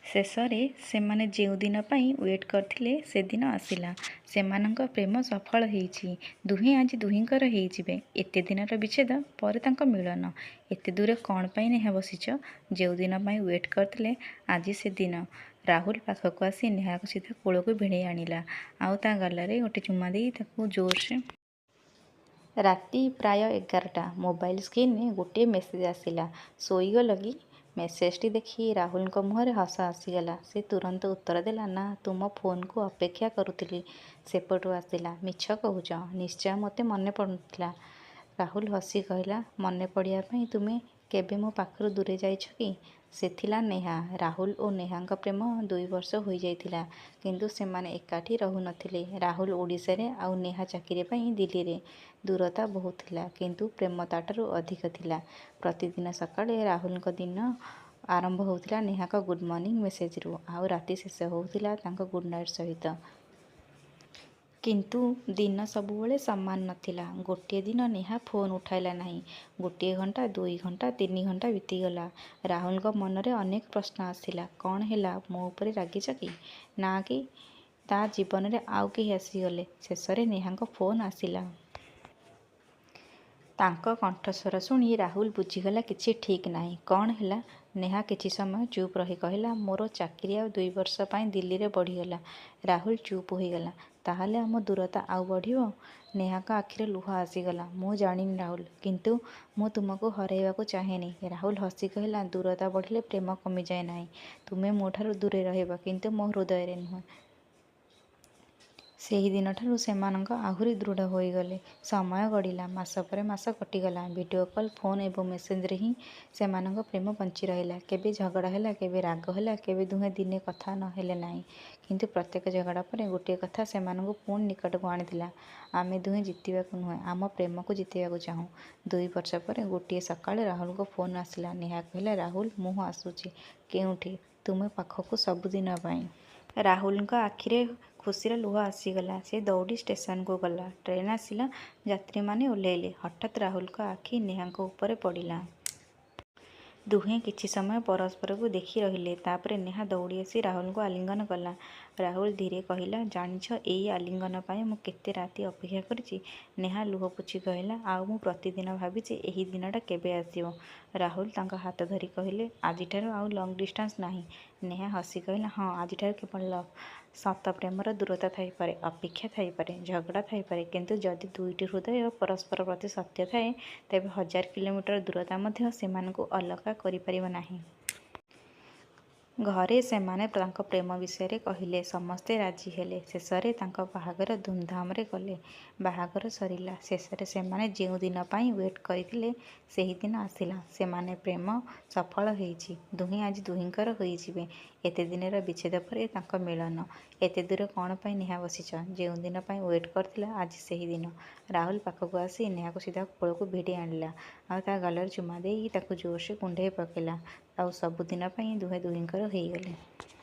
ଶେଷରେ ସେମାନେ ଯେଉଁ ଦିନ ପାଇଁ ୱେଟ୍ କରିଥିଲେ ସେଦିନ ଆସିଲା। ସେମାନଙ୍କ ପ୍ରେମ ସଫଳ ହେଇଛି। ଦୁହେଁ ଆଜି ଦୁହିଁଙ୍କର ହେଇଯିବେ। ଏତେ ଦିନର ବିଚ୍ଛେଦ ପରେ ତାଙ୍କ ମିଳନ। ଏତେ ଦୂରେ କ'ଣ ପାଇଁ ନେହା ବସିଛ? ଯେଉଁ ଦିନ ପାଇଁ ୱେଟ୍ କରିଥିଲେ ଆଜି ସେ ଦିନ। ରାହୁଲ ପାଖକୁ ଆସି ନେହାକୁ ସିଧା କୋଳକୁ ଭିଡ଼େଇ ଆଣିଲା। ଆଉ ତା ଗାଲରେ ଗୋଟେ ଚୁମା ଦେଇ ତାକୁ ଜୋରସେ। ରାତି ପ୍ରାୟ 11ଟା। ମୋବାଇଲ ସ୍କ୍ରିନରେ ଗୋଟିଏ ମେସେଜ ଆସିଲା। ଶୋଇଗଲ କି? ମେସେଜଟି ଦେଖି ରାହୁଲଙ୍କ ମୁହଁରେ ହସ ଆସିଗଲା। ସେ ତୁରନ୍ତ ଉତ୍ତର ଦେଲା, ନା, ତୁମ ଫୋନକୁ ଅପେକ୍ଷା କରୁଥିଲି। ସେପଟୁ ଆସିଲା, ମିଛ କହୁଛ, ନିଶ୍ଚୟ ମୋତେ ମନେ ପଡ଼ୁନଥିଲା। ରାହୁଲ ହସି କହିଲା, ମନେ ପଡ଼ିବା ପାଇଁ ତୁମେ କେବେ ମୋ ପାଖରୁ ଦୂରେଇ ଯାଇଛ କି? ସେ ଥିଲା ନେହା। ରାହୁଲ ଓ ନେହାଙ୍କ ପ୍ରେମ 2 ବର୍ଷ ହୋଇଯାଇଥିଲା, କିନ୍ତୁ ସେମାନେ ଏକାଠି ରହୁନଥିଲେ। ରାହୁଲ ଓଡ଼ିଶାରେ ଆଉ ନେହା ଚାକିରି ପାଇଁ ଦିଲ୍ଲୀରେ। ଦୂରତା ବହୁତ ଥିଲା, କିନ୍ତୁ ପ୍ରେମ ତା'ଠାରୁ ଅଧିକ ଥିଲା। ପ୍ରତିଦିନ ସକାଳେ ରାହୁଲଙ୍କ ଦିନ ଆରମ୍ଭ ହେଉଥିଲା ନେହାଙ୍କ ଗୁଡ୍ ମର୍ଣ୍ଣିଂ ମେସେଜରୁ, ଆଉ ରାତି ଶେଷ ହେଉଥିଲା ତାଙ୍କ ଗୁଡ୍ ନାଇଟ୍ ସହିତ। କିନ୍ତୁ ଦିନ ସବୁବେଳେ ସମାନ ନଥିଲା। ଗୋଟିଏ ଦିନ ନେହା ଫୋନ୍ ଉଠାଇଲା ନାହିଁ। ଗୋଟିଏ ଘଣ୍ଟା, 2 ଘଣ୍ଟା, 3 ଘଣ୍ଟା ବିତିଗଲା। ରାହୁଲଙ୍କ ମନରେ ଅନେକ ପ୍ରଶ୍ନ ଆସିଲା। କ'ଣ ହେଲା? ମୋ ଉପରେ ରାଗିଛ କି? ନା କି ତା ଜୀବନରେ ଆଉ କେହି ଆସିଗଲେ? ଶେଷରେ ନେହାଙ୍କ ଫୋନ୍ ଆସିଲା। ତାଙ୍କ କଣ୍ଠସ୍ୱର ଶୁଣି ରାହୁଲ ବୁଝିଗଲା କିଛି ଠିକ୍ ନାହିଁ। କ'ଣ ହେଲା? ନେହା କିଛି ସମୟ ଚୁପ୍ ରହି କହିଲା, ମୋର ଚାକିରି ଆଉ 2 ବର୍ଷ ପାଇଁ ଦିଲ୍ଲୀରେ ବଢ଼ିଗଲା। ରାହୁଲ ଚୁପ୍ ହୋଇଗଲା। ତାହେଲେ ଆମ ଦୂରତା ଆଉ ବଢ଼ିବ? ନେହାଙ୍କ ଆଖିରେ ଲୁହ ଆସିଗଲା। ମୁଁ ଜାଣିନି ରାହୁଲ, କିନ୍ତୁ ମୁଁ ତୁମକୁ ହରାଇବାକୁ ଚାହେଁନି। ରାହୁଲ ହସି କହିଲା, ଦୂରତା ବଢ଼ିଲେ ପ୍ରେମ କମିଯାଏ ନାହିଁ। ତୁମେ ମୋ ଠାରୁ ଦୂରେ ରହିବ, କିନ୍ତୁ ମୋ ହୃଦୟରେ ନୁହେଁ। ସେହି ଦିନଠାରୁ ସେମାନଙ୍କ ଆହୁରି ଦୃଢ଼ ହୋଇଗଲେ। ସମୟ ଗଡ଼ିଲା। ମାସ ପରେ ମାସ କଟିଗଲା। ଭିଡ଼ିଓ କଲ୍, ଫୋନ୍ ଏବଂ ମେସେଜରେ ହିଁ ସେମାନଙ୍କ ପ୍ରେମ ବଞ୍ଚି ରହିଲା। କେବେ ଝଗଡ଼ା ହେଲା, କେବେ ରାଗ ହେଲା, କେବେ ଦୁହେଁ ଦିନେ କଥା ନ ହେଲେ ନାହିଁ। କିନ୍ତୁ ପ୍ରତ୍ୟେକ ଝଗଡ଼ା ପରେ ଗୋଟିଏ କଥା ସେମାନଙ୍କୁ ପୁଣି ନିକଟକୁ ଆଣିଥିଲା। ଆମେ ଦୁହେଁ ଜିତିବାକୁ ନୁହେଁ, ଆମ ପ୍ରେମକୁ ଜିତିବାକୁ ଚାହୁଁ। 2 ବର୍ଷ ପରେ ଗୋଟିଏ ସକାଳେ ରାହୁଲଙ୍କ ଫୋନ୍ ଆସିଲା। ନେହା କହିଲା, ରାହୁଲ, ମୁଁ ଆସୁଛି। କେଉଁଠି? ତୁମ ପାଖକୁ ସବୁଦିନ ପାଇଁ। ରାହୁଲଙ୍କ ଆଖିରେ ଖୁସିର ଲୁହ ଆସିଗଲା। ସେ ଦୌଡ଼ି ଷ୍ଟେସନକୁ ଗଲା। ଟ୍ରେନ୍ ଆସିଲା। ଯାତ୍ରୀମାନେ ଓହ୍ଲେଇଲେ। ହଠାତ୍ ରାହୁଲଙ୍କ ଆଖି ନେହାଙ୍କ ଉପରେ ପଡ଼ିଲା। ଦୁହେଁ କିଛି ସମୟ ପରସ୍ପରକୁ ଦେଖି ରହିଲେ। ତାପରେ ନେହା ଦୌଡ଼ି ଆସି ରାହୁଲଙ୍କୁ ଆଲିଙ୍ଗନ କଲା। ରାହୁଲ ଧୀରେ କହିଲା, ଜାଣିଛ, ଏଇ ଆଲିଙ୍ଗନ ପାଇଁ ମୁଁ କେତେ ରାତି ଅପେକ୍ଷା କରିଛି। ନେହା ଲୁହ ପୋଛି କହିଲା, ଆଉ ମୁଁ ପ୍ରତିଦିନ ଭାବିଛି ଏହି ଦିନଟା କେବେ ଆସିବ। ରାହୁଲ ତାଙ୍କ ହାତ ଧରି କହିଲେ, ଆଜିଠାରୁ ଆଉ ଲଙ୍ଗ୍ ଡିଷ୍ଟାନ୍ସ ନାହିଁ। ନେହା ହସି କହିଲା, ହଁ, ଆଜିଠାରୁ କେବଳ ଲଭ୍। ସତ ପ୍ରେମର ଦୂରତା ଥାଇପାରେ, ଅପେକ୍ଷା ଥାଇପାରେ, ଝଗଡ଼ା ଥାଇପାରେ, କିନ୍ତୁ ଯଦି ଦୁଇଟି ହୃଦୟ ପରସ୍ପର ପ୍ରତି ସତ୍ୟ ଥାଏ, ତେବେ 1000 କିଲୋମିଟର ଦୂରତା ମଧ୍ୟ ସେମାନଙ୍କୁ ଅଲଗା କରିପାରିବ ନାହିଁ। ଘରେ ସେମାନେ ତାଙ୍କ ପ୍ରେମ ବିଷୟରେ କହିଲେ। ସମସ୍ତେ ରାଜି ହେଲେ। ଶେଷରେ ତାଙ୍କ ବାହାଘର ଧୁମ୍‌ଧାମରେ କଲେ। ବାହାଘର ସରିଲା। ଶେଷରେ ସେମାନେ ଯେଉଁ ଦିନ ପାଇଁ ୱେଟ୍ କରିଥିଲେ ସେହି ଦିନ ଆସିଲା। ସେମାନେ ପ୍ରେମ ସଫଳ ହେଇଛି। ଦୁହେଁ ଆଜି ଦୁହିଁଙ୍କର ହୋଇଯିବେ। ଏତେ ଦିନର ବିଚ୍ଛେଦ ପରେ ତାଙ୍କ ମିଳନ। ଏତେ ଦୂରେ କ'ଣ ପାଇଁ ନେହା ବସିଛ? ଯେଉଁ ଦିନ ପାଇଁ ୱେଟ୍ କରିଥିଲ ଆଜି ସେହି ଦିନ। ରାହୁଲ ପାଖକୁ ଆସି ନେହାକୁ ସିଧା କୋଳକୁ ଭିଡ଼ି ଆଣିଲା। ଆଉ ତା ଗାଲରେ ଚୁମା ଦେଇ ତାକୁ ଜୋରସେ କୁଣ୍ଢେଇ ପକାଇଲା। ଆଉ ସବୁଦିନ ପାଇଁ ଦୁହେଁ ଦୁହିଁଙ୍କର ହେଇଗଲେ।